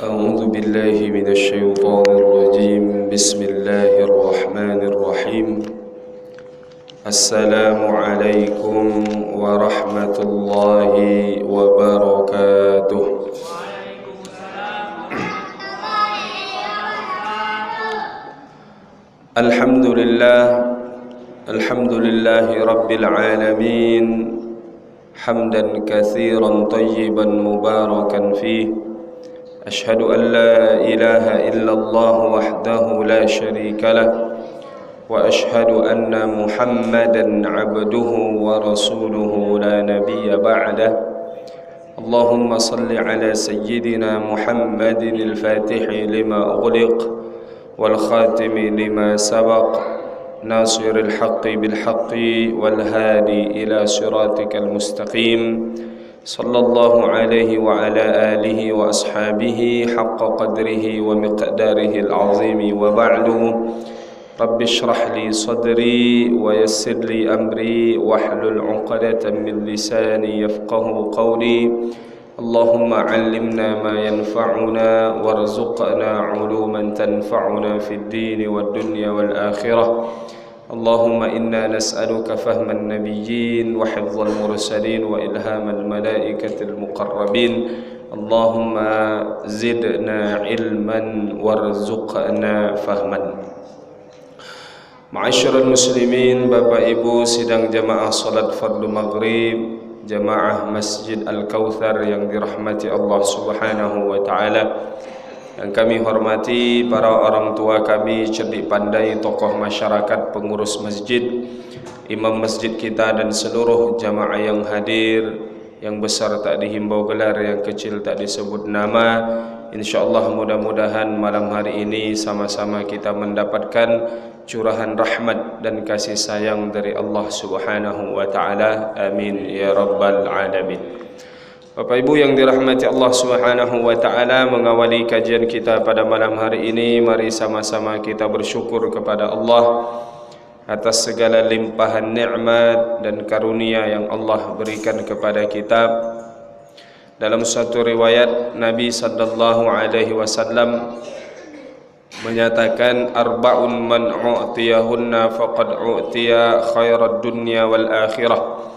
أعوذ بالله من الشيطان الرجيم بسم الله الرحمن الرحيم السلام عليكم ورحمة الله وبركاته. الحمد لله رب العالمين حمدا كثيرا طيبا مباركا فيه. أشهد أن لا إله إلا الله وحده لا شريك له وأشهد أن محمدا عبده ورسوله لا نبي بعده. اللهم صل على سيدنا محمد الفاتح لما أغلق والخاتم لما سبق ناصر الحق بالحق والهادي إلى صراطك المستقيم صلى الله عليه وعلى آله وأصحابه حق قدره ومقداره العظيم. وبعد، رب اشرح لي صدري ويسر لي أمري واحلل عقدة من لساني يفقه قولي. اللهم علمنا ما ينفعنا وارزقنا علوما تنفعنا في الدين والدنيا والآخرة. اللهم إنا نسألك فهم النبيين وحفظ المرسلين وإلهام الملائكة المقربين. اللهم زدنا علما وارزقنا فهما. Ma'asyiral muslimin, Bapak Ibu sidang jamaah salat fardu maghrib, jamaah Masjid Al-Kautsar yang dirahmati Allah Subhanahu wa taala. Yang kami hormati para orang tua kami, cerdik pandai, tokoh masyarakat, pengurus masjid, imam masjid kita dan seluruh jamaah yang hadir, yang besar tak dihimbau gelar, yang kecil tak disebut nama. InsyaAllah mudah-mudahan malam hari ini sama-sama kita mendapatkan curahan rahmat dan kasih sayang dari Allah Subhanahu wa taala. Amin ya rabbal alamin. Bapak Ibu yang dirahmati Allah Subhanahu wa taala, mengawali kajian kita pada malam hari ini, mari sama-sama kita bersyukur kepada Allah atas segala limpahan nikmat dan karunia yang Allah berikan kepada kita. Dalam satu riwayat, Nabi sallallahu alaihi wasallam menyatakan, arba'un man u'tiyahunna faqad u'tiya khairad dunya wal akhirah.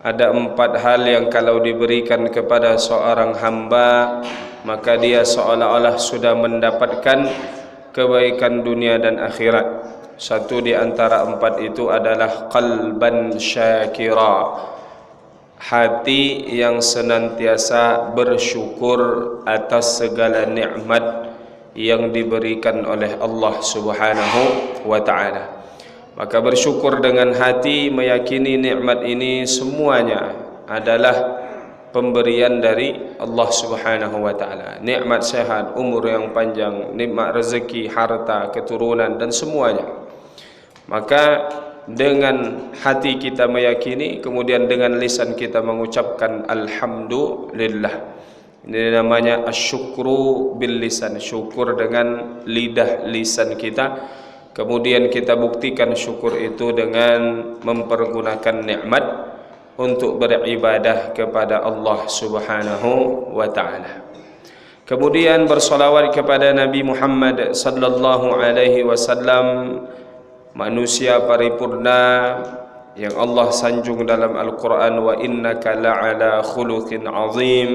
Ada 4 hal yang kalau diberikan kepada seorang hamba, maka dia seolah-olah sudah mendapatkan kebaikan dunia dan akhirat. Satu di antara 4 itu adalah qalban syakira, hati yang senantiasa bersyukur atas segala nikmat yang diberikan oleh Allah Subhanahu wa taala. Maka bersyukur dengan hati, meyakini nikmat ini semuanya adalah pemberian dari Allah Subhanahu wa taala. Nikmat sehat, umur yang panjang, nikmat rezeki, harta, keturunan dan semuanya. Maka dengan hati kita meyakini, kemudian dengan lisan kita mengucapkan alhamdulillah. Ini namanya asyukru bil lisan, syukur dengan lidah lisan kita. Kemudian kita buktikan syukur itu dengan mempergunakan nikmat untuk beribadah kepada Allah Subhanahu wa taala. Kemudian bersolawat kepada Nabi Muhammad sallallahu alaihi wasallam, manusia paripurna yang Allah sanjung dalam Al-Quran, wa innaka la'ala khuluqin azim.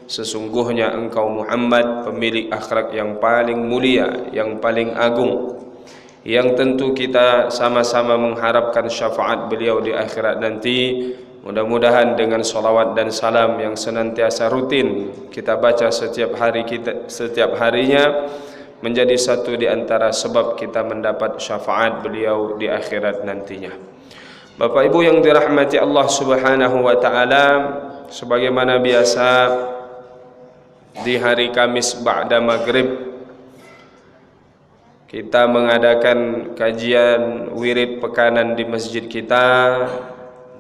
Sesungguhnya engkau Muhammad pemilik akhlak yang paling mulia, yang paling agung, yang tentu kita sama-sama mengharapkan syafaat beliau di akhirat nanti. Mudah-mudahan dengan salawat dan salam yang senantiasa rutin kita baca setiap harinya menjadi satu di antara sebab kita mendapat syafaat beliau di akhirat nantinya. Bapak Ibu yang dirahmati Allah Subhanahu wa taala, sebagaimana biasa di hari Kamis ba'da maghrib kita mengadakan kajian wirid pekanan di masjid kita,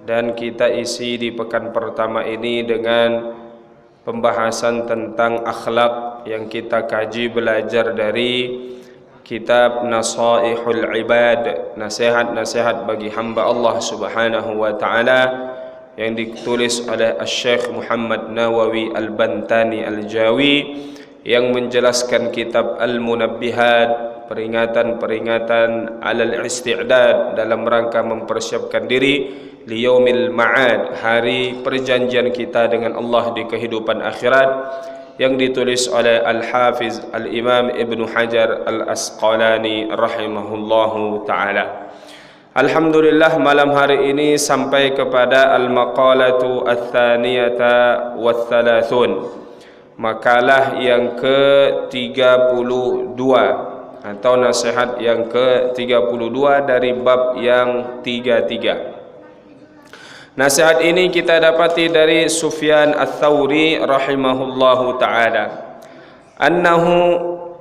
dan kita isi di pekan pertama ini dengan pembahasan tentang akhlak yang kita kaji belajar dari kitab Nasaihul Ibad, nasihat-nasihat bagi hamba Allah Subhanahu wa taala, yang ditulis oleh Syekh Muhammad Nawawi Al-Bantani Al-Jawi, yang menjelaskan kitab Al-Munabbihat, peringatan-peringatan alal isti'dad dalam rangka mempersiapkan diri liyaumil ma'ad, hari perjanjian kita dengan Allah di kehidupan akhirat, yang ditulis oleh Al-Hafiz Al-Imam Ibn Hajar Al-Asqalani rahimahullahu ta'ala. Alhamdulillah, malam hari ini sampai kepada al-maqalatu ats-tsaniyata watsalasun, makalah yang ke-32 atau nasihat yang ke-32 dari bab yang 33. Nasihat ini kita dapati dari Sufyan Ats-Tsauri rahimahullahu ta'ala, annahu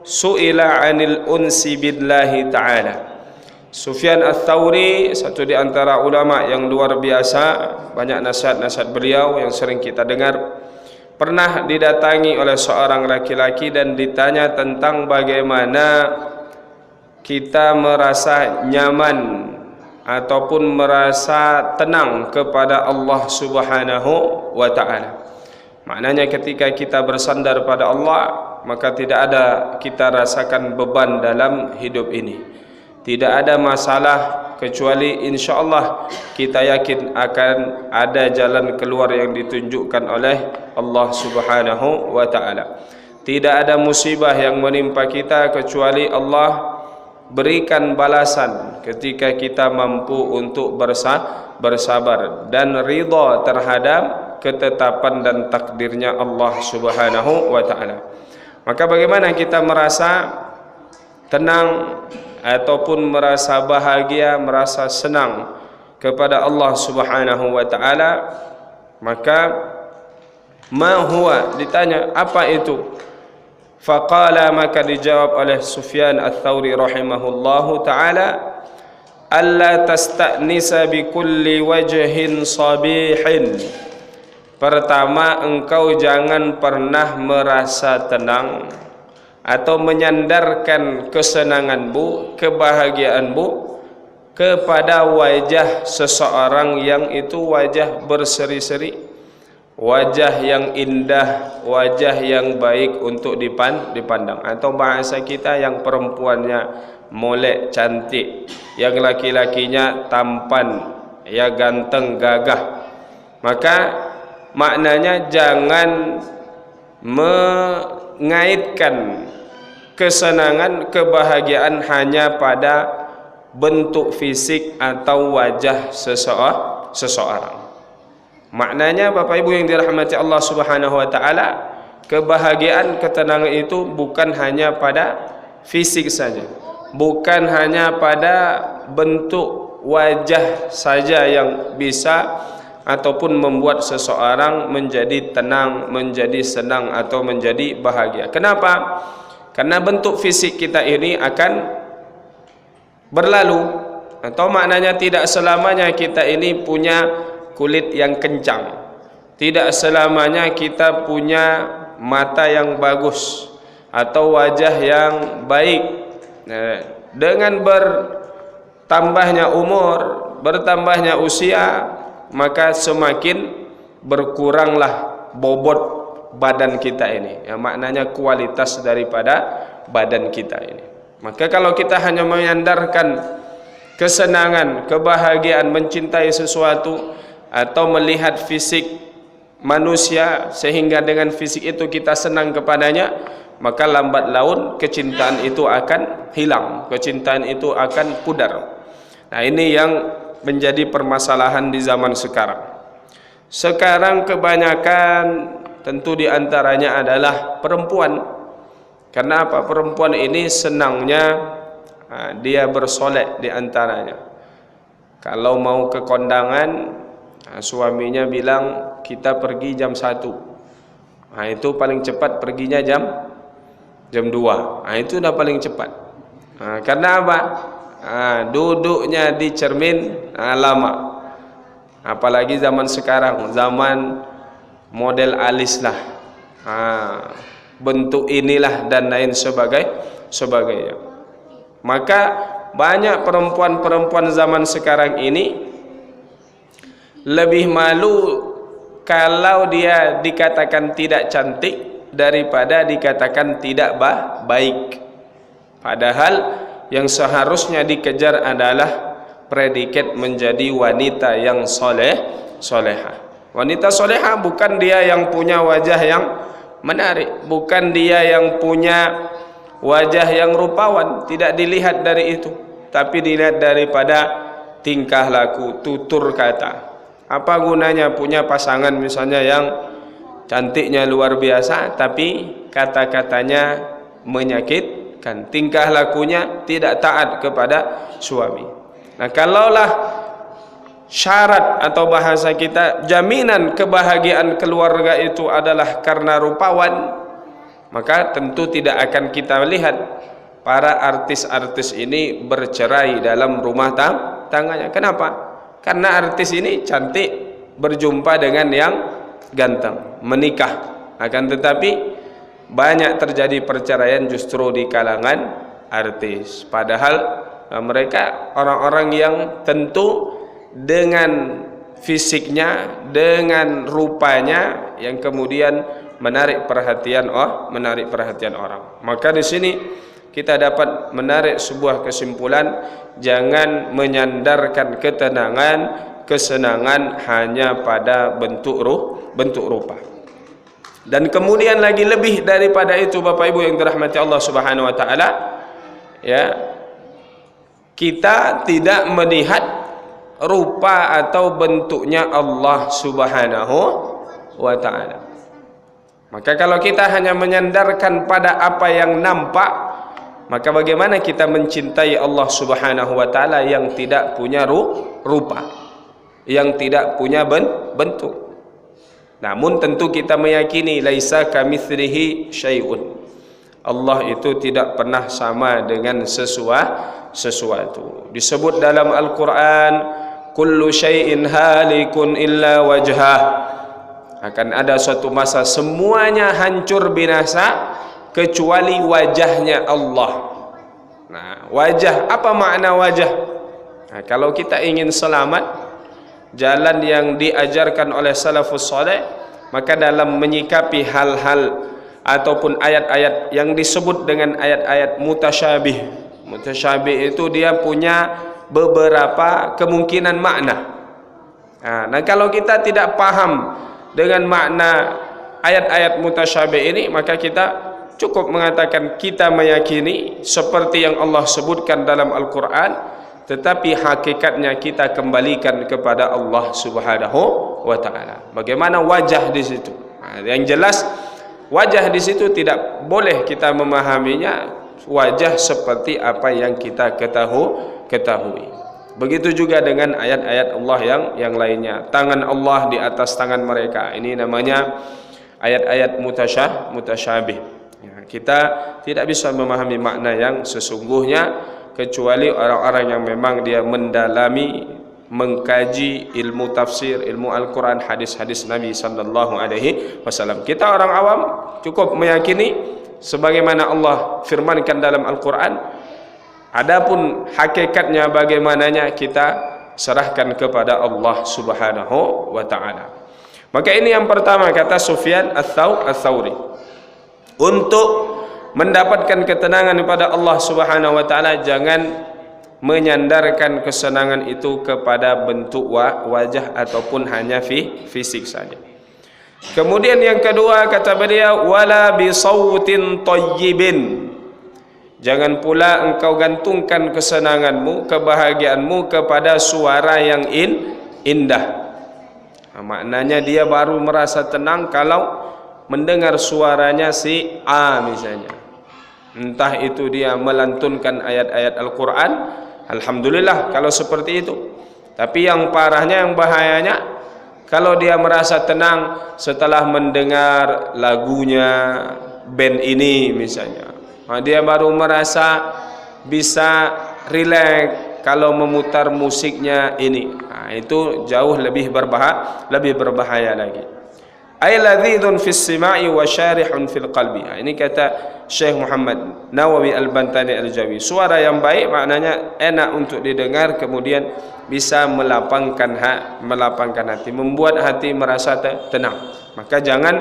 su'ila 'anil unsi billahi ta'ala. Sufyan Ats-Tsauri, satu di antara ulama yang luar biasa, banyak nasihat-nasihat beliau yang sering kita dengar, pernah didatangi oleh seorang laki-laki dan ditanya tentang bagaimana kita merasa nyaman ataupun merasa tenang kepada Allah Subhanahu wa ta'ala. Maknanya ketika kita bersandar pada Allah, maka tidak ada kita rasakan beban dalam hidup ini. Tidak ada masalah kecuali insyaAllah kita yakin akan ada jalan keluar yang ditunjukkan oleh Allah Subhanahu wa ta'ala. Tidak ada musibah yang menimpa kita kecuali Allah berikan balasan ketika kita mampu untuk bersabar dan ridha terhadap ketetapan dan takdirnya Allah Subhanahu wa ta'ala. Maka bagaimana kita merasa tenang ataupun merasa bahagia, merasa senang kepada Allah Subhanahu wa ta'ala? Maka ma huwa, ditanya apa itu? Faqala, maka dijawab oleh Sufyan Ats-Tsauri rahimahullahu ta'ala, alla tasta'nisa bi kulli wajhin sabihin. Pertama, engkau jangan pernah merasa tenang atau menyandarkan kesenanganmu, kebahagiaanmu kepada wajah seseorang yang itu wajah berseri-seri, wajah yang indah, wajah yang baik untuk dipandang, atau bahasa kita yang perempuannya molek, cantik, yang laki-lakinya tampan, ya ganteng, gagah. Maka maknanya jangan mengaitkan kesenangan, kebahagiaan hanya pada bentuk fisik atau wajah seseorang. Maknanya Bapak Ibu yang dirahmati Allah Subhanahu wa ta'ala, kebahagiaan, ketenangan itu bukan hanya pada fisik saja, bukan hanya pada bentuk wajah saja yang bisa ataupun membuat seseorang menjadi tenang, menjadi senang atau menjadi bahagia. Kenapa? Karena bentuk fisik kita ini akan berlalu, atau maknanya tidak selamanya kita ini punya kulit yang kencang, tidak selamanya kita punya mata yang bagus atau wajah yang baik. Dengan bertambahnya umur, bertambahnya usia, maka semakin berkuranglah bobot badan kita ini, ya, maknanya kualitas daripada badan kita ini. Maka kalau kita hanya menyandarkan kesenangan, kebahagiaan, mencintai sesuatu atau melihat fisik manusia sehingga dengan fisik itu kita senang kepadanya, maka lambat laun kecintaan itu akan hilang, kecintaan itu akan pudar. Nah, ini yang menjadi permasalahan di zaman sekarang. Sekarang kebanyakan tentu diantaranya adalah perempuan. Karena apa? Perempuan ini senangnya dia bersolek diantaranya. Kalau mau ke kondangan, suaminya bilang kita pergi jam 1. Itu paling cepat perginya jam 2. Itu udah paling cepat. Karena apa? Duduknya di cermin lama. Apalagi zaman sekarang, zaman model alis lah, bentuk inilah dan lain sebagainya. Maka banyak perempuan-perempuan zaman sekarang ini lebih malu kalau dia dikatakan tidak cantik daripada dikatakan tidak baik. Padahal yang seharusnya dikejar adalah predikat menjadi wanita yang solehah. Wanita solehah bukan dia yang punya wajah yang menarik, bukan dia yang punya wajah yang rupawan, tidak dilihat dari itu, tapi dilihat daripada tingkah laku, tutur kata. Apa gunanya punya pasangan misalnya yang cantiknya luar biasa tapi kata-katanya menyakitkan, tingkah lakunya tidak taat kepada suami. Nah, kalaulah syarat atau bahasa kita jaminan kebahagiaan keluarga itu adalah karena rupawan, maka tentu tidak akan kita lihat para artis-artis ini bercerai dalam rumah tangganya. Kenapa? Karena artis ini cantik berjumpa dengan yang ganteng, menikah. Akan tetapi banyak terjadi perceraian justru di kalangan artis. Padahal mereka orang-orang yang tentu dengan fisiknya, dengan rupanya yang kemudian menarik perhatian orang. Maka di sini kita dapat menarik sebuah kesimpulan, jangan menyandarkan kesenangan hanya pada bentuk rupa. Dan kemudian lagi lebih daripada itu, Bapak Ibu yang dirahmati Allah Subhanahu wa taala, ya, kita tidak melihat rupa atau bentuknya Allah Subhanahu wa taala. Maka kalau kita hanya menyandarkan pada apa yang nampak, maka bagaimana kita mencintai Allah Subhanahu wa taala yang tidak punya rupa, yang tidak punya bentuk. Namun tentu kita meyakini laisa kamitslihi syai'un. Allah itu tidak pernah sama dengan sesuatu. Disebut dalam Al-Quran, kullu syai'in halikun illa wajhah. Akan ada suatu masa semuanya hancur binasa kecuali wajahnya Allah. Nah, wajah, apa makna wajah? Nah, kalau kita ingin selamat, jalan yang diajarkan oleh salafus saleh, maka dalam menyikapi hal-hal ataupun ayat-ayat yang disebut dengan ayat-ayat mutasyabih. Mutasyabih itu dia punya beberapa kemungkinan makna. Nah, kalau kita tidak paham dengan makna ayat-ayat mutasyabih ini, maka kita cukup mengatakan kita meyakini seperti yang Allah sebutkan dalam Al-Quran, tetapi hakikatnya kita kembalikan kepada Allah Subhanahu wa taala. Bagaimana wajah di situ? Nah, yang jelas wajah di situ tidak boleh kita memahaminya wajah seperti apa yang kita ketahui. Begitu juga dengan ayat-ayat Allah yang lainnya. Tangan Allah di atas tangan mereka. Ini namanya ayat-ayat mutasyabih. Ya, kita tidak bisa memahami makna yang sesungguhnya kecuali orang-orang yang memang dia mendalami, mengkaji ilmu tafsir, ilmu Al-Quran, hadis-hadis Nabi sallallahu alaihi wasallam. Kita orang awam cukup meyakini sebagaimana Allah firmankan dalam Al-Quran. Adapun hakikatnya bagaimananya kita serahkan kepada Allah Subhanahu wa taala. Maka ini yang pertama kata Sufyan Ats-Tsauri. Untuk mendapatkan ketenangan kepada Allah Subhanahu wa taala, jangan menyandarkan kesenangan itu kepada bentuk wajah ataupun hanya fisik saja. Kemudian yang kedua kata beliau, wala bi sautin thayyibin. Jangan pula engkau gantungkan kesenanganmu, kebahagiaanmu kepada suara yang indah. Nah, maknanya dia baru merasa tenang kalau mendengar suaranya si A misalnya. Entah itu dia melantunkan ayat-ayat Al-Quran, alhamdulillah kalau seperti itu. Tapi yang parahnya, yang bahayanya, kalau dia merasa tenang setelah mendengar lagunya band ini misalnya, dia baru merasa bisa rileks kalau memutar musiknya ini. Nah, itu jauh lebih berbahaya lagi. Ay ladzidun fis sima'i wa syarihun fil qalbi. Ini kata Syekh Muhammad Nawawi Al-Bantani Al-Jawi. Suara yang baik maknanya enak untuk didengar, kemudian bisa melapangkan hati, membuat hati merasa tenang. Maka jangan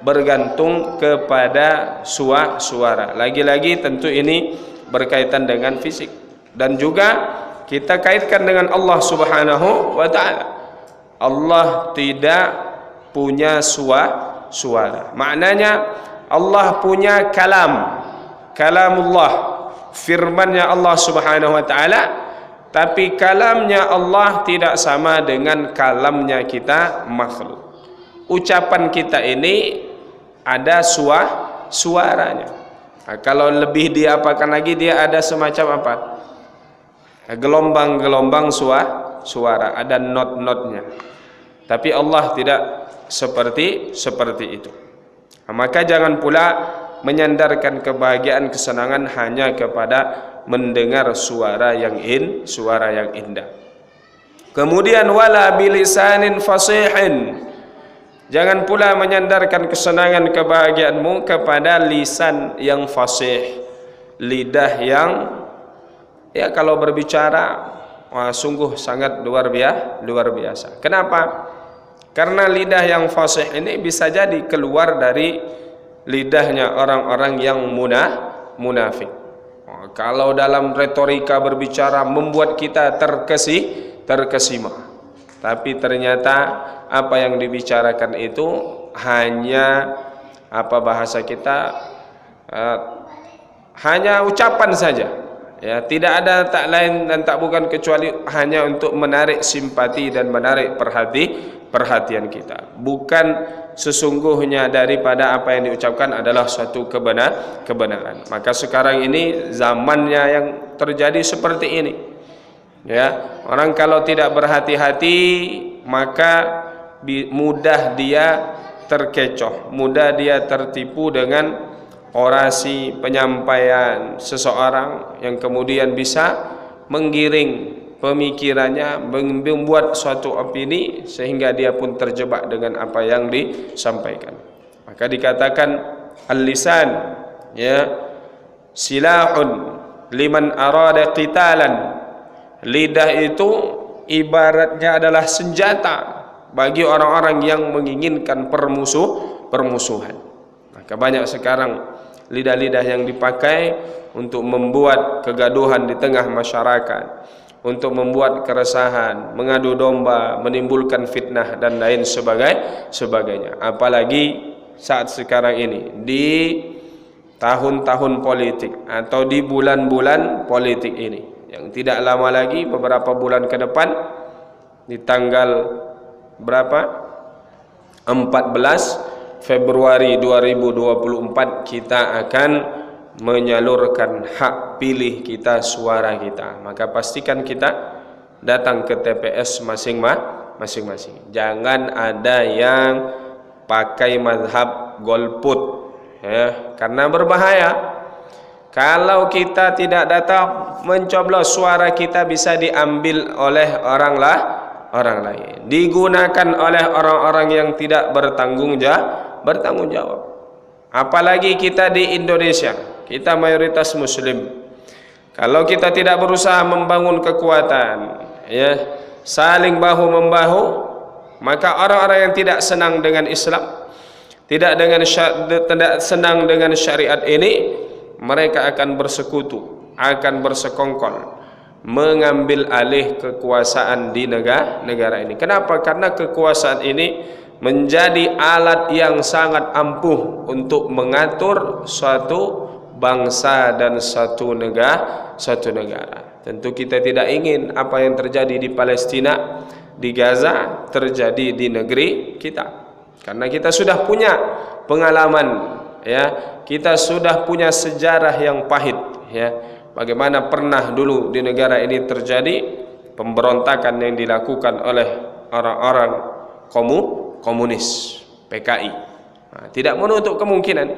bergantung kepada suara. Lagi-lagi tentu ini berkaitan dengan fisik, dan juga kita kaitkan dengan Allah Subhanahu wa taala. Allah tidak punya suara. Maknanya Allah punya kalamullah, firman-Nya Allah Subhanahu wa taala, tapi kalamnya Allah tidak sama dengan kalamnya kita makhluk. Ucapan kita ini ada suaranya. Nah, kalau lebih diapakan lagi, dia ada semacam apa? Gelombang-gelombang suara, ada not-notnya. Tapi Allah tidak seperti itu. Nah, maka jangan pula menyandarkan kebahagiaan, kesenangan hanya kepada mendengar suara yang indah. Kemudian wala bilisanin fasihin. Jangan pula menyandarkan kesenangan, kebahagiaanmu kepada lisan yang fasih, lidah yang kalau berbicara sungguh sangat luar biasa. Kenapa? Karena lidah yang fasih ini bisa jadi keluar dari lidahnya orang-orang yang munafik. Kalau dalam retorika berbicara membuat kita terkesima, tapi ternyata apa yang dibicarakan itu hanya bahasa kita hanya ucapan saja, ya, tidak ada tak lain dan tak bukan kecuali hanya untuk menarik simpati dan menarik perhatian kita, bukan sesungguhnya daripada apa yang diucapkan adalah suatu kebenaran. Maka sekarang ini zamannya yang terjadi seperti ini, ya. Orang kalau tidak berhati-hati maka mudah dia terkecoh, mudah dia tertipu dengan orasi penyampaian seseorang yang kemudian bisa menggiring pemikirannya, membuat suatu opini sehingga dia pun terjebak dengan apa yang disampaikan. Maka dikatakan al-lisan, ya, silahun liman arada qitalan. Lidah itu ibaratnya adalah senjata bagi orang-orang yang menginginkan permusuhan. Maka banyak sekarang lidah-lidah yang dipakai untuk membuat kegaduhan di tengah masyarakat, untuk membuat keresahan, mengadu domba, menimbulkan fitnah dan lain sebagainya. Apalagi saat sekarang ini di tahun-tahun politik atau di bulan-bulan politik ini, yang tidak lama lagi, beberapa bulan ke depan, di tanggal berapa? 14 Februari 2024 kita akan menyalurkan hak pilih kita, suara kita. Maka pastikan kita datang ke TPS masing-masing. Jangan ada yang pakai mazhab golput, ya, karena berbahaya. Kalau kita tidak datang mencoblos, suara kita bisa diambil oleh orang lain, digunakan oleh orang-orang yang tidak bertanggung jawab. Apalagi kita di Indonesia, kita mayoritas muslim. Kalau kita tidak berusaha membangun kekuatan, ya, saling bahu membahu, maka orang-orang yang tidak senang dengan Islam, tidak senang dengan syariat ini, mereka akan bersekutu, akan bersekongkol, mengambil alih kekuasaan di negara ini. Kenapa? Karena kekuasaan ini menjadi alat yang sangat ampuh untuk mengatur suatu bangsa dan satu negara. Tentu kita tidak ingin apa yang terjadi di Palestina, di Gaza terjadi di negeri kita, karena kita sudah punya pengalaman, ya, kita sudah punya sejarah yang pahit, ya, bagaimana pernah dulu di negara ini terjadi pemberontakan yang dilakukan oleh orang-orang komunis PKI. Nah, tidak menutup kemungkinan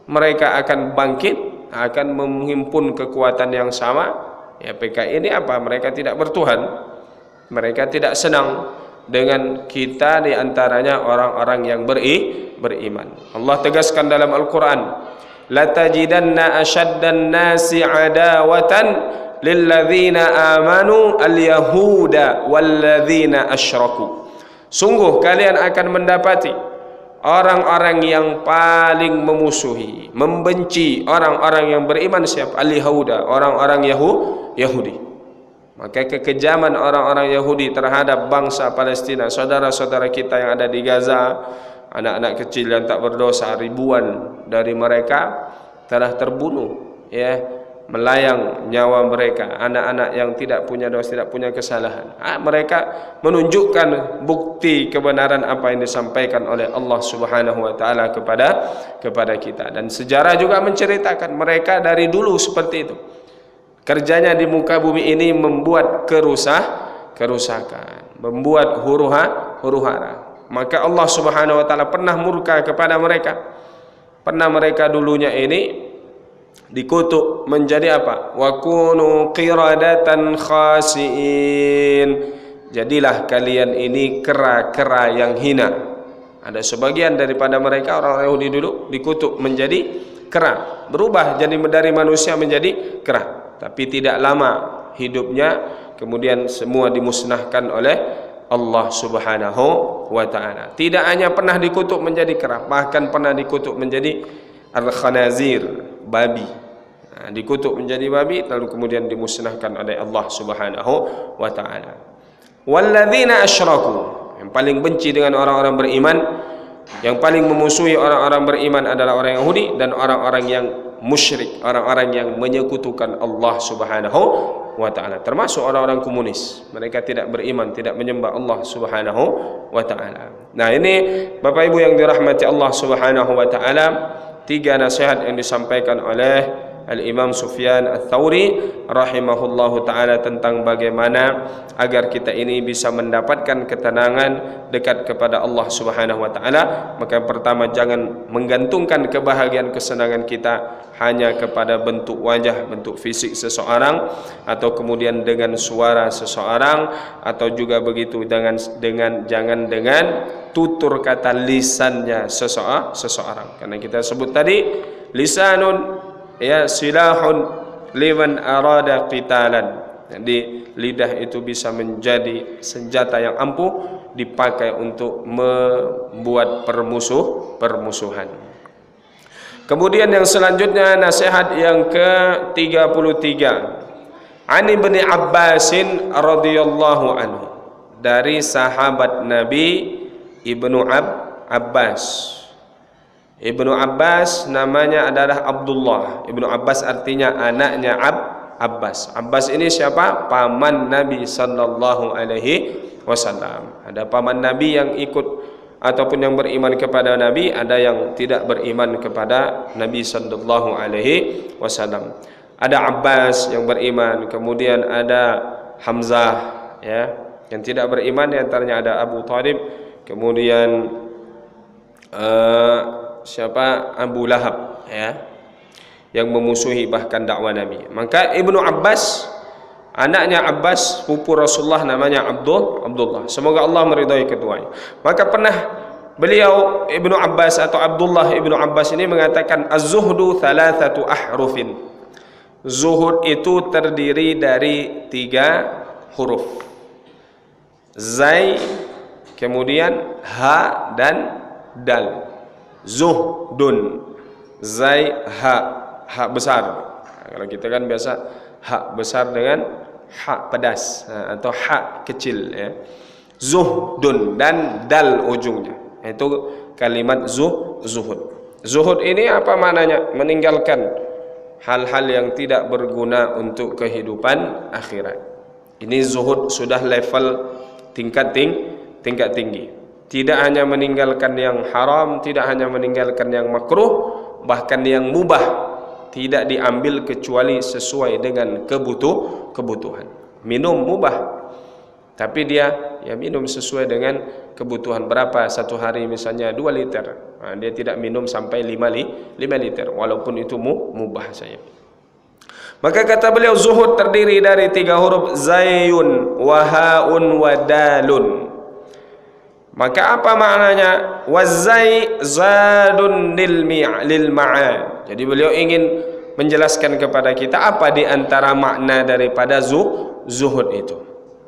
mereka akan bangkit, akan menghimpun kekuatan yang sama. Ya, PKI ini apa? Mereka tidak bertuhan, mereka tidak senang dengan kita, di antaranya orang-orang yang beriman. Allah tegaskan dalam Al-Quran, latajidanna asyaddan nasi adawatan lilladzina amanu al-yahuda walladzina asyraku. Sungguh kalian akan mendapati orang-orang yang paling memusuhi, membenci orang-orang yang beriman siapa? Al-Yahuda, orang-orang Yahudi. Maka kekejaman orang-orang Yahudi terhadap bangsa Palestina, saudara-saudara kita yang ada di Gaza, anak-anak kecil yang tak berdosa, ribuan dari mereka telah terbunuh, ya, melayang nyawa mereka, anak-anak yang tidak punya dosa, tidak punya kesalahan. Mereka menunjukkan bukti kebenaran apa yang disampaikan oleh Allah Subhanahu wa taala kepada kita. Dan sejarah juga menceritakan mereka dari dulu seperti itu. Kerjanya di muka bumi ini membuat kerusakan, membuat huru-hara. Maka Allah Subhanahu wa taala pernah murka kepada mereka. Pernah mereka dulunya ini dikutuk menjadi apa? Wa kunu qiradatan khasiin. Jadilah kalian ini kera-kera yang hina. Ada sebagian daripada mereka orang Yahudi dulu dikutuk menjadi kera, berubah jadi dari manusia menjadi kera. Tapi tidak lama hidupnya, kemudian semua dimusnahkan oleh Allah Subhanahu wa taala. Tidak hanya pernah dikutuk menjadi kera, bahkan pernah dikutuk menjadi al-khanazir, babi. Dikutuk menjadi babi lalu kemudian dimusnahkan oleh Allah Subhanahu wa taala. Walladzina asyraku, yang paling benci dengan orang-orang beriman, yang paling memusuhi orang-orang beriman adalah orang Yahudi dan orang-orang yang musyrik, orang-orang yang menyekutukan Allah Subhanahu wa taala, termasuk orang-orang komunis. Mereka tidak beriman, tidak menyembah Allah Subhanahu wa taala. Nah, ini Bapak Ibu yang dirahmati Allah Subhanahu wa taala, 3 nasihat yang disampaikan oleh Al-Imam Sufyan Ats-Tsauri rahimahullahu taala tentang bagaimana agar kita ini bisa mendapatkan ketenangan dekat kepada Allah Subhanahu wa taala. Maka yang pertama, jangan menggantungkan kebahagiaan kesenangan kita hanya kepada bentuk wajah, bentuk fisik seseorang, atau kemudian dengan suara seseorang, atau juga begitu jangan dengan tutur kata lisannya seseorang. Karena kita sebut tadi lisanun ya silahun liman arada qitalan. Jadi lidah itu bisa menjadi senjata yang ampuh dipakai untuk membuat permusuhan. Kemudian yang selanjutnya, nasihat yang ke-33. Ani bin Abbasin radhiyallahu anhu, dari sahabat Nabi Ibnu Abbas. Ibnu Abbas namanya adalah Abdullah. Ibnu Abbas artinya anaknya Abbas. Abbas ini siapa? Paman Nabi sallallahu alaihi wasallam. Ada paman Nabi yang ikut ataupun yang beriman kepada Nabi, ada yang tidak beriman kepada Nabi sallallahu alaihi wasallam. Ada Abbas yang beriman, kemudian ada Hamzah, ya, yang tidak beriman. Di antaranya ada Abu Thalib, kemudian siapa? Abu Lahab, ya, yang memusuhi bahkan dakwah Nabi. Maka Ibnu Abbas, anaknya Abbas, pupu Rasulullah, namanya Abdullah. Semoga Allah meridai keduanya. Maka pernah beliau Ibnu Abbas atau Abdullah Ibnu Abbas ini mengatakan, az-zuhdu thalathatu ahrufin. Zuhud itu terdiri dari 3 huruf. Zai, kemudian ha dan dal. Zuhdun, zai, ha besar. Kalau kita kan biasa ha besar dengan ha pedas, atau ha kecil, ya. Zuhdun dan dal ujungnya. Itu kalimat zuhud. Zuhud ini apa maknanya? Meninggalkan hal-hal yang tidak berguna untuk kehidupan akhirat. Ini zuhud sudah level tingkat tinggi. Tidak hanya meninggalkan yang haram, tidak hanya meninggalkan yang makruh, bahkan yang mubah tidak diambil kecuali sesuai dengan kebutuhan. Minum mubah, tapi dia ya minum sesuai dengan kebutuhan. Berapa satu hari, misalnya 2 liter, dia tidak minum sampai 5 liter, walaupun itu mubah saja. Maka kata beliau, zuhud terdiri dari 3 huruf, zayun, wahaun, wadalun. Maka apa maknanya? Wazai zadun lil ma'ad. Jadi beliau ingin menjelaskan kepada kita apa di antara makna daripada zuhud itu.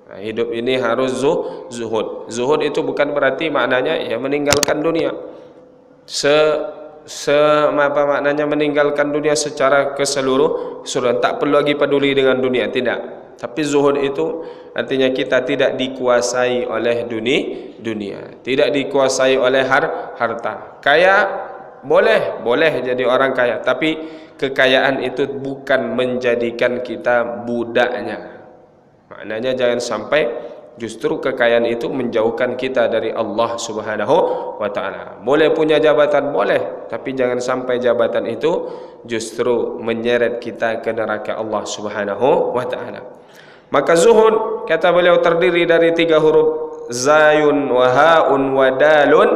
Nah, hidup ini harus zuhud. Zuhud itu bukan berarti maknanya ya meninggalkan dunia. apa maknanya meninggalkan dunia secara keseluruhan, tak perlu lagi peduli dengan dunia, tidak. Tapi zuhud itu artinya kita tidak dikuasai oleh dunia, tidak dikuasai oleh harta. Kaya boleh jadi orang kaya, tapi kekayaan itu bukan menjadikan kita budaknya. Maknanya jangan sampai justru kekayaan itu menjauhkan kita dari Allah Subhanahu wa taala. Boleh punya jabatan, boleh, tapi jangan sampai jabatan itu justru menyeret kita ke neraka Allah Subhanahu wa taala. Maka zuhud kata beliau terdiri dari 3 huruf, zayun wa haun wa dalun.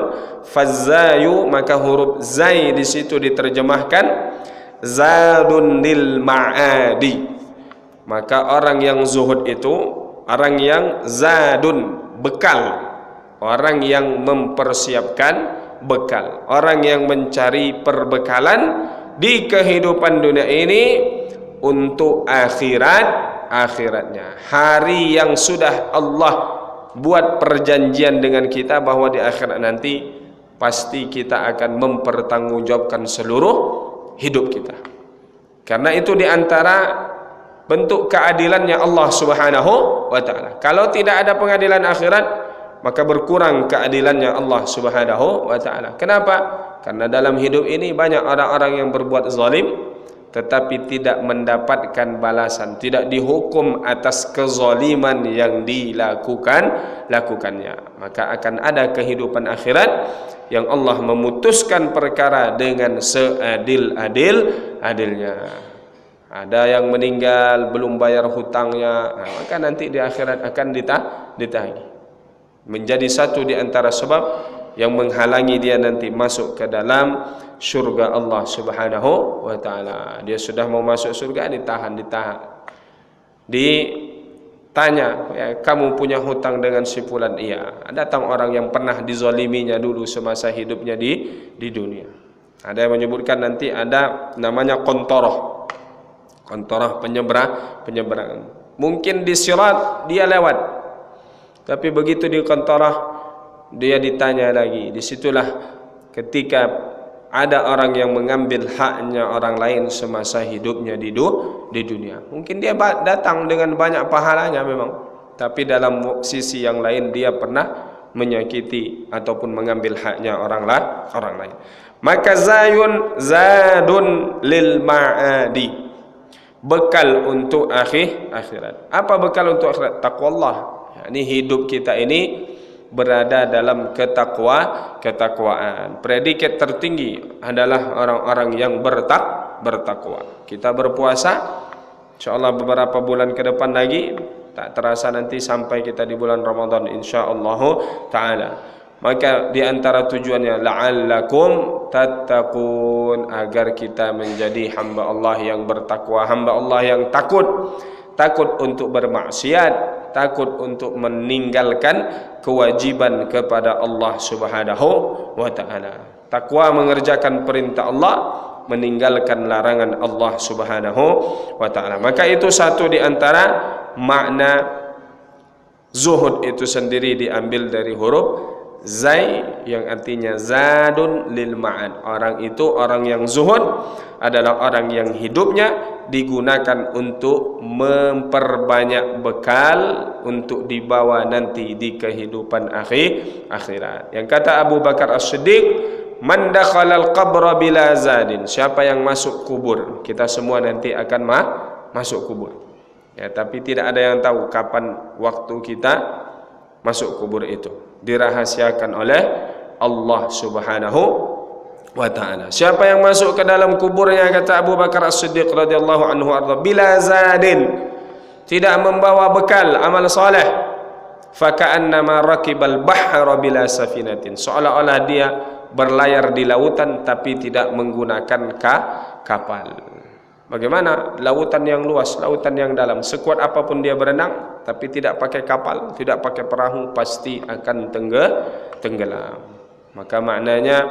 Fazzayu, maka huruf zai di situ diterjemahkan zadun lil ma'adi. Maka orang yang zuhud itu orang yang zadun, bekal, orang yang mempersiapkan bekal, orang yang mencari perbekalan di kehidupan dunia ini untuk akhiratnya, hari yang sudah Allah buat perjanjian dengan kita bahwa di akhirat nanti pasti kita akan mempertanggungjawabkan seluruh hidup kita. Karena itu di antara bentuk keadilannya Allah Subhanahu wa taala. Kalau tidak ada pengadilan akhirat, maka berkurang keadilannya Allah Subhanahu wa taala. Kenapa? Karena dalam hidup ini banyak orang-orang yang berbuat zalim tetapi tidak mendapatkan balasan, tidak dihukum atas kezaliman yang dilakukannya. Maka akan ada kehidupan akhirat yang Allah memutuskan perkara dengan seadil-adilnya. Ada yang meninggal belum bayar hutangnya, maka nanti di akhirat akan ditagih. Menjadi satu di antara sebab yang menghalangi dia nanti masuk ke dalam syurga Allah Subhanahu wa taala. Dia sudah mau masuk surga, ditahan. Ditanya, ya, kamu punya hutang dengan si fulan? Iya. Datang orang yang pernah dizaliminya dulu semasa hidupnya di dunia. Ada yang menyebutkan nanti ada namanya kontorah penyeberangan. Mungkin di sirat dia lewat, tapi begitu di kontorah dia ditanya lagi. Disitulah ketika ada orang yang mengambil haknya orang lain semasa hidupnya di dunia. Mungkin dia datang dengan banyak pahalanya memang, tapi dalam sisi yang lain dia pernah menyakiti ataupun mengambil haknya orang lain. Maka zadun lil ma'adi, bekal untuk akhirat. Apa bekal untuk akhirat? Taqwallah. Ini hidup kita ini berada dalam ketakwaan. Predikat tertinggi adalah orang-orang yang bertakwa. Kita berpuasa, insyaallah beberapa bulan ke depan lagi, tak terasa nanti sampai kita di bulan Ramadan insyaallah taala. Maka di antara tujuannya la'allakum tattaqun, agar kita menjadi hamba Allah yang bertakwa, hamba Allah yang takut untuk bermaksiat, takut untuk meninggalkan kewajiban kepada Allah Subhanahu wa taala. Takwa mengerjakan perintah Allah, meninggalkan larangan Allah Subhanahu wa taala. Maka itu satu di antara makna zuhud itu sendiri diambil dari huruf zai yang artinya zadun lil ma'ad. Orang itu, orang yang zuhud adalah orang yang hidupnya digunakan untuk memperbanyak bekal untuk dibawa nanti di kehidupan akhirat. Yang kata Abu Bakar As-Siddiq, man dakhalal qabra bila zadin, siapa yang masuk kubur, kita semua nanti akan masuk kubur. Ya, tapi tidak ada yang tahu kapan waktu kita masuk kubur itu. Dirahasiakan oleh Allah Subhanahu wa taala. Siapa yang masuk ke dalam kuburnya, kata Abu Bakar As-Siddiq radhiyallahu anhu arda, bila zadin, tidak membawa bekal amal saleh, faka'annama rakibal bahra bila safinatin, seolah-olah dia berlayar di lautan tapi tidak menggunakan kapal. Bagaimana? Lautan yang luas, lautan yang dalam, sekuat apapun dia berenang tapi tidak pakai kapal, tidak pakai perahu, pasti akan tenggelam. Maka maknanya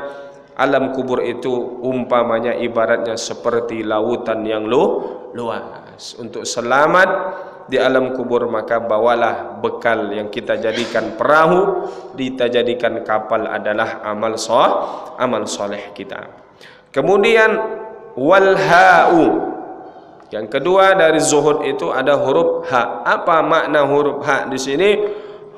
alam kubur itu umpamanya ibaratnya seperti lautan yang luas. Untuk selamat di alam kubur, maka bawalah bekal yang kita jadikan perahu, kita jadikan kapal adalah amal soleh kita. Kemudian wal ha'u, yang kedua dari zuhud itu ada huruf ha. Apa makna huruf ha di sini?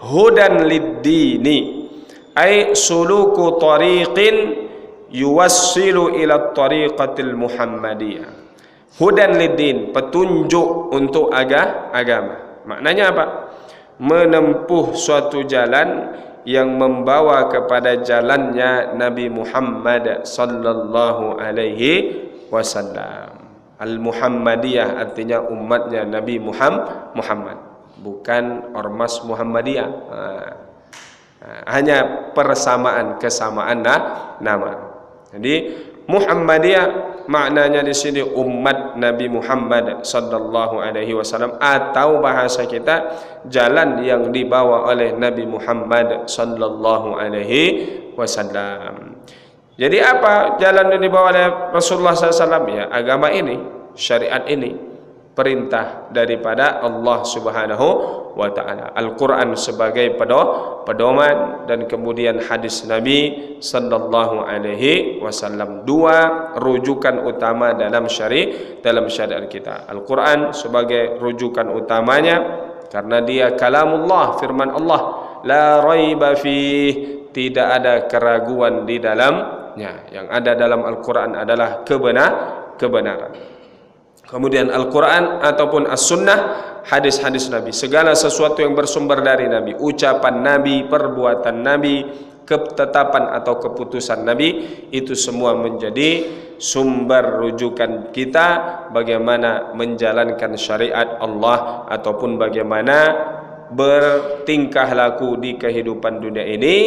Hudan lid-dini, ay suluku tariqin yuwassilu ila tariqatil muhammadiyah. Hudan lid-din, petunjuk untuk agama. Maknanya apa? Menempuh suatu jalan yang membawa kepada jalannya Nabi Muhammad sallallahu alaihi wasallam. Al-Muhammadiyah artinya umatnya Nabi Muhammad, bukan ormas Muhammadiyah. Hanya kesamaan nama. Jadi Muhammadiyah maknanya di sini umat Nabi Muhammad sallallahu alaihi wasallam, atau bahasa kita jalan yang dibawa oleh Nabi Muhammad sallallahu alaihi wasallam. Jadi apa jalan yang dibawa oleh Rasulullah SAW? Ya, agama ini, syariat ini, perintah daripada Allah Subhanahu wa ta'ala. Al-Quran sebagai pedoman, dan kemudian hadis Nabi sallallahu alaihi wasallam. Dua rujukan utama dalam syariat kita. Al-Quran sebagai rujukan utamanya karena dia kalamullah, firman Allah, la raiba fih, tidak ada keraguan di dalamnya. Yang ada dalam Al-Quran adalah kebenaran. Kemudian Al-Quran ataupun As-Sunnah, hadis-hadis Nabi, segala sesuatu yang bersumber dari Nabi, ucapan Nabi, perbuatan Nabi, ketetapan atau keputusan Nabi, itu semua menjadi sumber rujukan kita bagaimana menjalankan syariat Allah ataupun bagaimana bertingkah laku di kehidupan dunia ini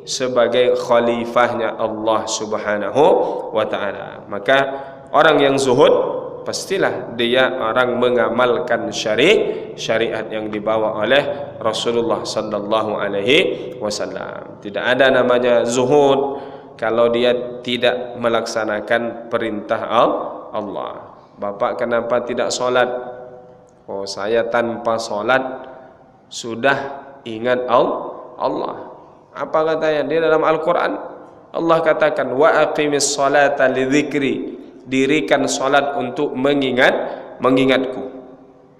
sebagai khalifahnya Allah Subhanahu wa ta'ala. Maka orang yang zuhud pastilah dia orang mengamalkan syariat yang dibawa oleh Rasulullah sallallahu alaihi wasallam. Tidak ada namanya zuhud kalau dia tidak melaksanakan perintah Allah. Bapak kenapa tidak solat? Oh, saya tanpa solat sudah ingat Allah. Apa katanya? Di dalam Al-Quran Allah katakan wa aqimis salata lidzikri, dirikan salat untuk mengingatku.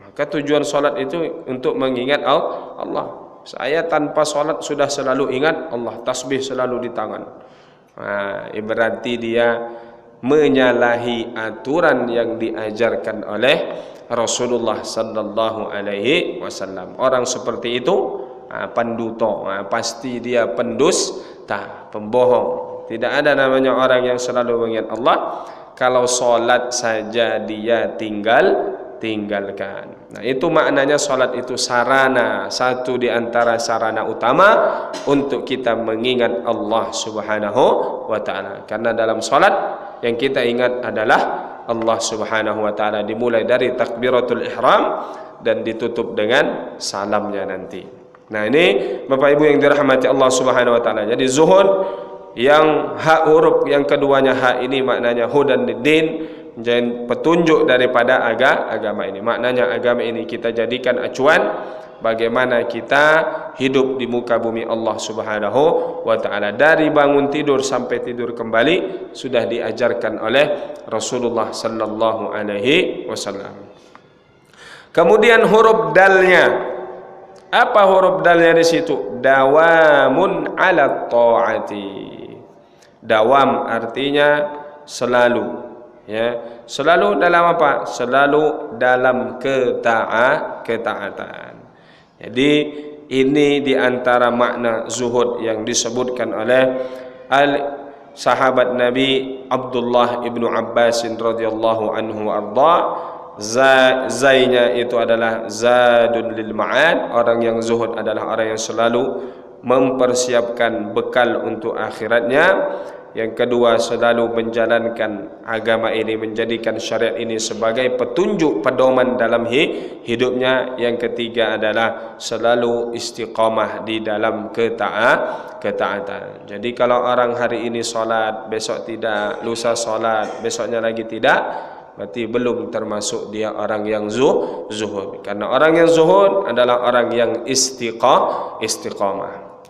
Maka tujuan salat itu untuk mengingat Allah. Saya tanpa salat sudah selalu ingat Allah, tasbih selalu di tangan. Berarti dia menyalahi aturan yang diajarkan oleh Rasulullah sallallahu alaihi wasallam. Orang seperti itu panduto, pasti dia pendusta, pembohong. Tidak ada namanya orang yang selalu mengingat Allah kalau solat saja dia tinggalkan. Nah, itu maknanya solat itu sarana, satu di antara sarana utama untuk kita mengingat Allah Subhanahu wa ta'ala. Karena dalam solat yang kita ingat adalah Allah Subhanahu wa ta'ala, dimulai dari takbiratul ihram dan ditutup dengan salamnya nanti. Nah, ini Bapak Ibu yang dirahmati Allah Subhanahu wa ta'ala. Jadi zuhud yang hak huruf yang keduanya hak ini maknanya hudan lid-din, menjadi petunjuk daripada agama ini. Maknanya agama ini kita jadikan acuan bagaimana kita hidup di muka bumi Allah Subhanahu wa ta'ala. Dari bangun tidur sampai tidur kembali sudah diajarkan oleh Rasulullah sallallahu alaihi wasallam. Kemudian huruf dalnya. Apa huruf dalnya di situ? Dawamun ala ta'ati. Dawam artinya selalu, ya. Selalu dalam apa? Selalu dalam ketaatan. Jadi ini di antara makna zuhud yang disebutkan oleh sahabat Nabi Abdullah ibnu Abbas radhiyallahu anhu arda. Zainya itu adalah zadun lil ma'ad. Orang yang zuhud adalah orang yang selalu mempersiapkan bekal untuk akhiratnya. Yang kedua, selalu menjalankan agama ini, menjadikan syariat ini sebagai petunjuk pedoman dalam hidupnya. Yang ketiga adalah selalu istiqamah di dalam ketaatan. Jadi kalau orang hari ini solat, besok tidak, lusa solat, besoknya lagi tidak, berarti belum termasuk dia orang yang zuhud. Karena orang yang zuhud adalah orang yang istiqamah.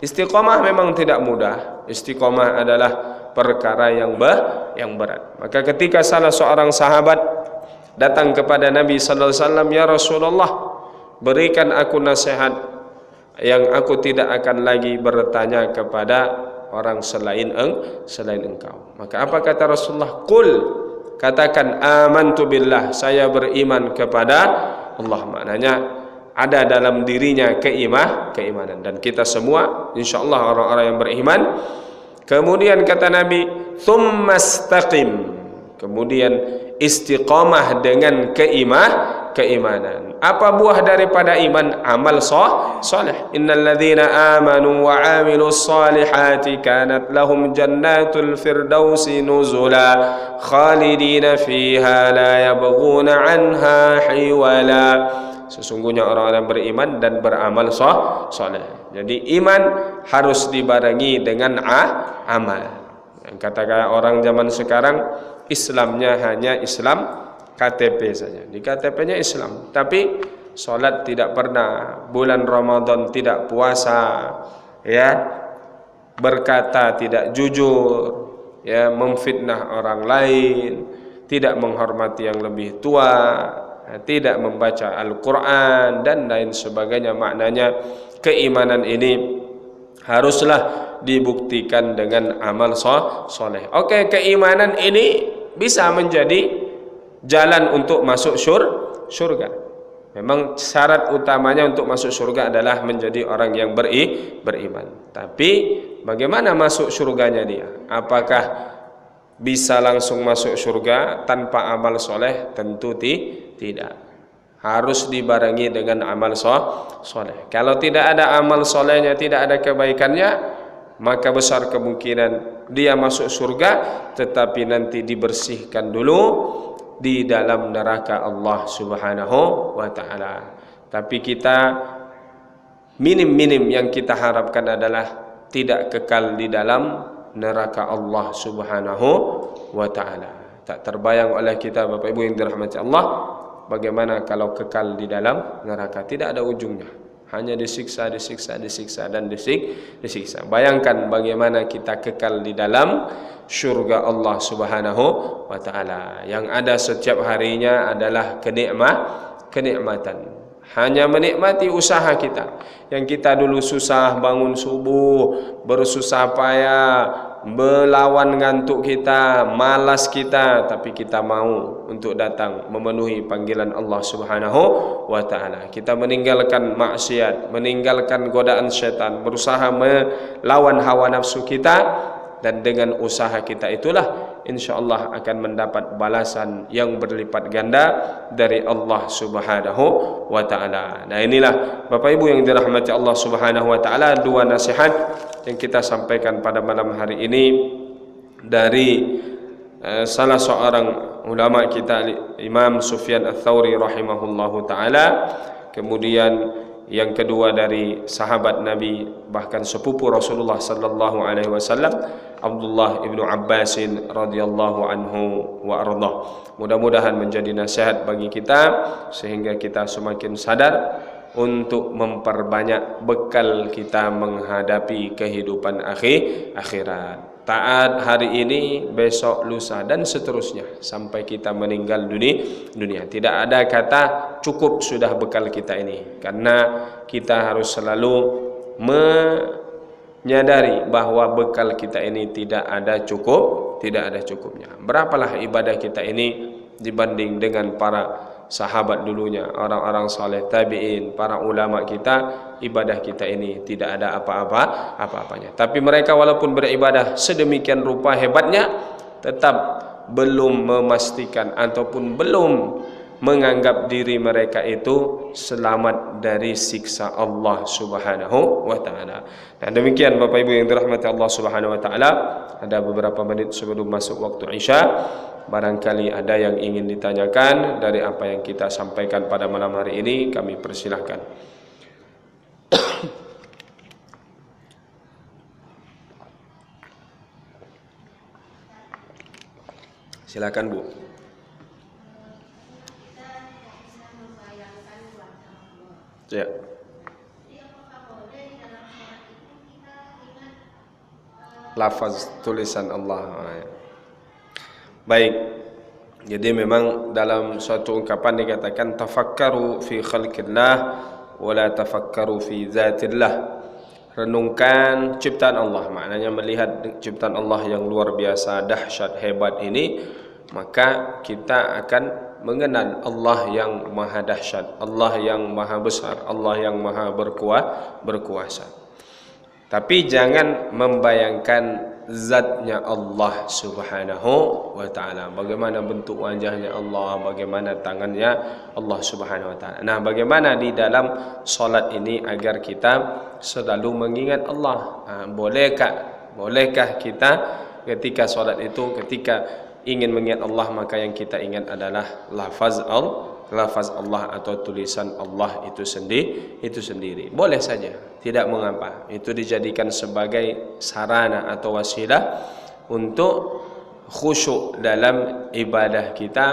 Istiqamah memang tidak mudah. Istiqamah adalah perkara yang berat. Maka ketika salah seorang sahabat datang kepada Nabi sallallahu alaihi wasallam, "Ya Rasulullah, berikan aku nasihat yang aku tidak akan lagi bertanya kepada orang selain engkau." Maka apa kata Rasulullah? "Qul," katakan, "amantu billah," saya beriman kepada Allah. Maknanya ada dalam dirinya keimanan, dan kita semua insyaallah orang-orang yang beriman. Kemudian kata Nabi, "Tsumastaqim," kemudian istiqamah dengan keimanan. Apa buah daripada iman? Amal saleh. Innal ladzina amanu wa 'amilus salihati kanat lahum jannatul firdausi nuzula khalidina fiha la yabghuna 'anha hiwala. Sesungguhnya orang-orang beriman dan beramal saleh. Jadi iman harus dibarengi dengan amal. Yang kata orang zaman sekarang, Islamnya hanya Islam KTP saja. Di KTP-nya Islam, tapi solat tidak pernah, bulan Ramadan tidak puasa, ya, berkata tidak jujur, ya, memfitnah orang lain, tidak menghormati yang lebih tua, tidak membaca Al-Quran dan lain sebagainya. Maknanya keimanan ini haruslah dibuktikan dengan amal soleh. Oke, keimanan ini bisa menjadi jalan untuk masuk surga. Memang syarat utamanya untuk masuk surga adalah menjadi orang yang beriman. Tapi bagaimana masuk surganya dia? Apakah bisa langsung masuk surga tanpa amal soleh? Tentu tidak. Harus dibarengi dengan amal soleh. Kalau tidak ada amal solehnya, tidak ada kebaikannya, maka besar kemungkinan dia masuk surga, tetapi nanti dibersihkan dulu di dalam neraka Allah Subhanahu wa ta'ala. Tapi kita minim yang kita harapkan adalah tidak kekal di dalam neraka Allah Subhanahu wa ta'ala. Tak terbayang oleh kita Bapak Ibu yang dirahmati Allah, bagaimana kalau kekal di dalam neraka, tidak ada ujungnya, hanya disiksa dan disiksa. Bayangkan bagaimana kita kekal di dalam syurga Allah Subhanahu wa ta'ala, yang ada setiap harinya adalah kenikmatan. Hanya menikmati usaha kita. Yang kita dulu susah bangun subuh, bersusah payah, melawan ngantuk kita, malas kita, tapi kita mau untuk datang memenuhi panggilan Allah Subhanahu wa ta'ala. Kita meninggalkan maksiat, meninggalkan godaan syaitan, berusaha melawan hawa nafsu kita, dan dengan usaha kita itulah insyaallah akan mendapat balasan yang berlipat ganda dari Allah Subhanahu wa ta'ala. Nah, inilah Bapak Ibu yang dirahmati Allah Subhanahu wa ta'ala, dua nasihat yang kita sampaikan pada malam hari ini dari salah seorang ulama kita, Imam Sufyan Ats-Tsauri rahimahullahu ta'ala. Kemudian yang kedua dari sahabat Nabi, bahkan sepupu Rasulullah sallallahu alaihi wasallam, Abdullah ibnu Abbasin radhiyallahu anhu wa ardah. Mudah-mudahan menjadi nasihat bagi kita sehingga kita semakin sadar untuk memperbanyak bekal kita menghadapi kehidupan akhirat. Taat hari ini, besok, lusa, dan seterusnya sampai kita meninggal dunia. Tidak ada kata cukup sudah bekal kita ini, karena kita harus selalu menyadari bahwa bekal kita ini tidak ada cukupnya. Berapalah ibadah kita ini dibanding dengan para sahabat dulunya, orang-orang saleh, tabi'in, para ulama kita. Ibadah kita ini tidak ada apa-apanya. Tapi mereka walaupun beribadah sedemikian rupa hebatnya, tetap belum memastikan ataupun belum menganggap diri mereka itu selamat dari siksa Allah Subhanahu wa ta'ala. Dan demikian Bapak Ibu yang dirahmati Allah Subhanahu wa ta'ala, ada beberapa menit sebelum masuk waktu Isya. Barangkali ada yang ingin ditanyakan dari apa yang kita sampaikan pada malam hari ini, kami persilahkan. Silakan Bu. Ya. Lafaz tulisan Allah. Baik. Jadi memang dalam suatu ungkapan dikatakan tafakkaru fi khalqillah wa la tafakkaru fi zatillah. Renungkan ciptaan Allah, maknanya melihat ciptaan Allah yang luar biasa, dahsyat, hebat ini, maka kita akan mengenal Allah yang maha dahsyat, Allah yang maha besar, Allah yang maha berkuasa. Tapi jangan membayangkan zatnya Allah subhanahu wa ta'ala, bagaimana bentuk wajahnya Allah, bagaimana tangannya Allah subhanahu wa ta'ala. Nah, bagaimana di dalam solat ini agar kita selalu mengingat Allah? Bolehkah kita ketika solat itu, ketika ingin mengingat Allah, maka yang kita ingat adalah lafaz Allah atau tulisan Allah itu sendiri. Boleh saja, tidak mengapa. Itu dijadikan sebagai sarana atau wasilah untuk khusyuk dalam ibadah kita,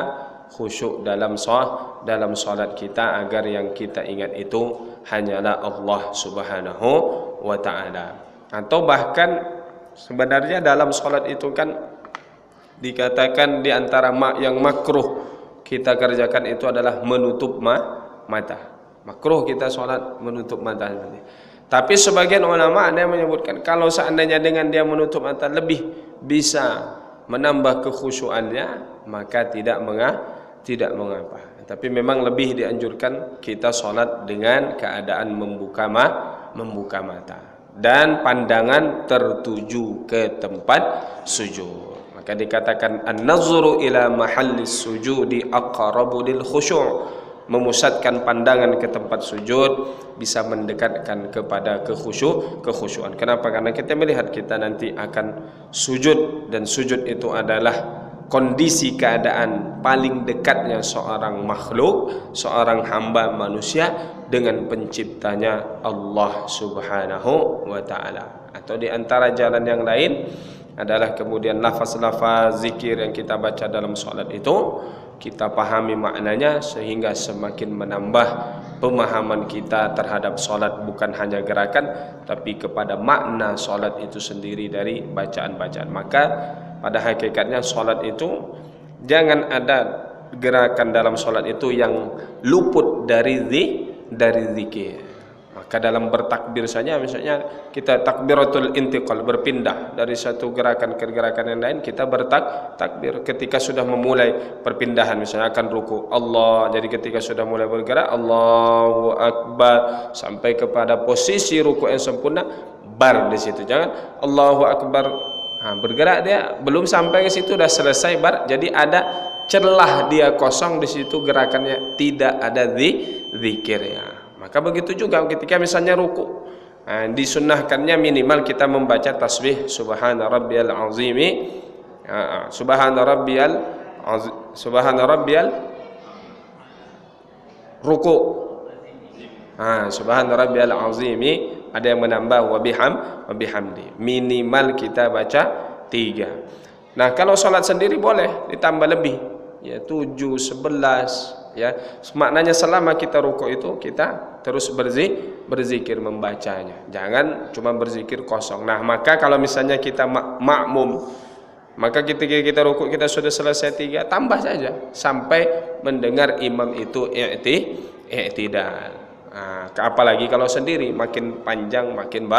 khusyuk dalam salat kita, agar yang kita ingat itu hanyalah Allah subhanahu wa ta'ala. Atau bahkan sebenarnya dalam salat itu kan dikatakan di antara yang makruh kita kerjakan itu adalah menutup mata. Makruh kita sholat menutup mata. Tapi sebagian ulama ada yang menyebutkan kalau seandainya dengan dia menutup mata lebih bisa menambah kekhusyuannya, maka tidak mengapa. Tapi memang lebih dianjurkan kita sholat dengan keadaan membuka mata dan pandangan tertuju ke tempat sujud. Maka dikatakan an-nazru ila mahallis sujudi aqrabu lil khusyu'. Memusatkan pandangan ke tempat sujud bisa mendekatkan kepada kekhusyuan. Kenapa? Karena kita melihat kita nanti akan sujud, dan sujud itu adalah kondisi keadaan paling dekatnya seorang makhluk, seorang hamba manusia dengan penciptanya Allah subhanahu wa ta'ala. Atau di antara jalan yang lain adalah kemudian lafaz-lafaz zikir yang kita baca dalam solat itu kita pahami maknanya, sehingga semakin menambah pemahaman kita terhadap solat, bukan hanya gerakan tapi kepada makna solat itu sendiri dari bacaan-bacaan. Maka pada hakikatnya solat itu jangan ada gerakan dalam solat itu yang luput dari zikir. Maka dalam bertakbir saja, misalnya kita takbiratul intiqal, berpindah dari satu gerakan ke gerakan yang lain, kita bertakbir. Ketika sudah memulai perpindahan, misalnya akan ruku, Allah, jadi ketika sudah mulai bergerak, Allahu Akbar, sampai kepada posisi ruku yang sempurna, bar di situ. Jangan Allahu Akbar, bergerak dia belum sampai ke situ sudah selesai bar, jadi ada celah dia kosong di situ, gerakannya tidak ada zikirnya. Maka begitu juga ketika misalnya ruku, disunnahkannya minimal kita membaca tasbih subhana rabbiyal azimi, subhana rabbiyal ruku, subhana rabbiyal azimi, ada yang menambah wa bihamdi. Minimal kita baca 3. Nah, kalau sholat sendiri boleh ditambah lebih, ya 7, 11. Ya, maknanya selama kita rukuk itu kita terus berzikir membacanya. Jangan cuma berzikir kosong. Nah, maka kalau misalnya kita makmum, maka ketika kita rukuk kita sudah selesai 3, tambah saja sampai mendengar imam itu i'tidal. Apalagi kalau sendiri, makin panjang makin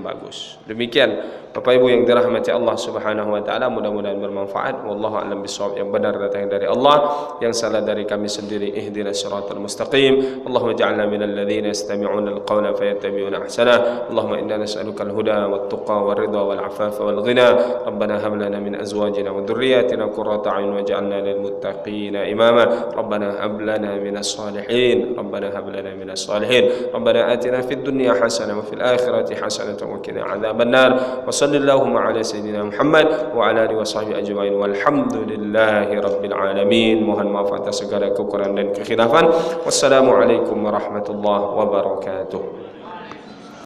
bagus. Demikian Bapak Ibu yang dirahmati Allah Subhanahu wa taala, mudah-mudahan bermanfaat. Wallahu a'lam bishawab. Yang benar datang dari Allah, yang salah dari kami sendiri. Ihdinas siratal mustaqim. Allahumma ij'alna minal ladzina yastami'una al-qawla fayattabi'una ahsana. Allahumma inna nas'aluka al-huda wat-tuqa war-ridha wal-'afafa wal-ghina. Rabbana hab lana min azwajina wa dhurriyyatina qurrata a'yun waj'alna lil muttaqina imama. Rabbana hab lana minas salihin. Rabbana hab lana minas salihin. Rabbana atina fid dunya hasanah wa fil akhirati hasanah wa qina adzabannar. Sallallahu ala sayyidina Muhammad wa ala alihi wa sahbihi ajma'in walhamdulillahi rabbil alamin. Mohon maaf atas segala kekurangan dan kekhilafan. Wassalamualaikum warahmatullahi wabarakatuh.